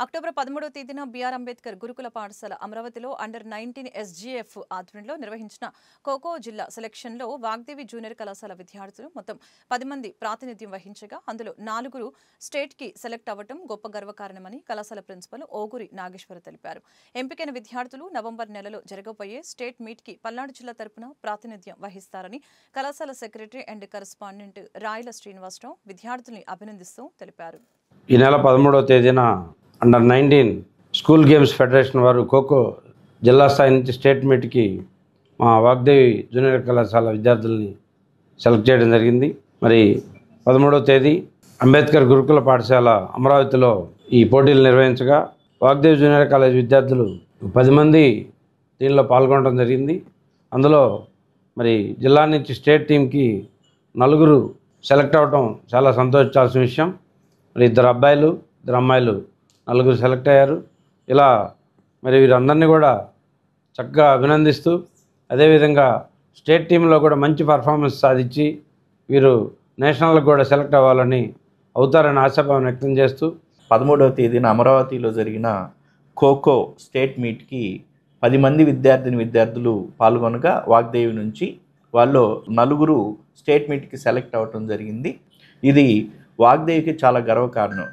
October 13వ తేదీన BR Ambedkar గురుకుల పాఠశాల అమరావతిలో అండర్-19 ఎస్జీఎఫ్ ఆధ్వర్యంలో నిర్వహించిన ఖోఖో జిల్లా సెలక్షన్లో వాగ్దేవి జూనియర్ కళాశాల విద్యార్థులు మొత్తం 10 మంది ప్రాతినిధ్యం వహించగా అందులో 4 స్టేట్కి సెలెక్ట్ అవ్వడం గొప్ప గర్వకారణమని కళాశాల ప్రిన్సిపల్ ఓగురి నాగేశ్వర తెలిపారు. ఎంపికైన విద్యార్థులు నవంబర్ నెలలో జరగబోయే స్టేట్ మీట్కి పల్నాడు జిల్లా తరపున ప్రాతినిధ్యం వహిస్తారని కళాశాల సెక్రటరీ అండ్ కరెస్పాండెంట్ రాయల శ్రీనివాసరావు విద్యార్థుల్ని అభినందిస్తూ తెలిపారు. ఈ నెల 13వ తేదీన అండర్-19 స్కూల్ గేమ్స్ ఫెడరేషన్ వారు ఖోఖో జిల్లా స్థాయి నుంచి స్టేట్ మీట్కి మా వాగ్దేవి జూనియర్ కళాశాల విద్యార్థుల్ని సెలెక్ట్ చేయడం జరిగింది. మరి 13వ తేదీ అంబేద్కర్ గురుకుల పాఠశాల అమరావతిలో ఈ పోటీలు నిర్వహించగా వాగ్దేవి జూనియర్ కాలేజ్ విద్యార్థులు 10 మంది దీనిలో పాల్గొనడం జరిగింది. అందులో మరి జిల్లా నుంచి స్టేట్ టీంకి 4 సెలెక్ట్ అవ్వటం చాలా సంతోషించాల్సిన విషయం. మరి 2 అబ్బాయిలు 2 అమ్మాయిలు 4 సెలెక్ట్ అయ్యారు. ఇలా మరి వీరందరినీ కూడా చక్కగా అభినందిస్తూ అదేవిధంగా స్టేట్ టీంలో కూడా మంచి పర్ఫార్మెన్స్ సాధించి వీరు నేషనల్కి కూడా సెలెక్ట్ అవ్వాలని అవుతారని ఆశాభావం వ్యక్తం చేస్తూ 13వ తేదీన అమరావతిలో జరిగిన ఖోఖో స్టేట్ మీట్కి 10 మంది విద్యార్థులు పాల్గొనగా వాగ్దేవి నుంచి వాళ్ళు 4 స్టేట్ మీట్కి సెలెక్ట్ అవ్వటం జరిగింది. ఇది వాగ్దేవికి చాలా గర్వకారణం.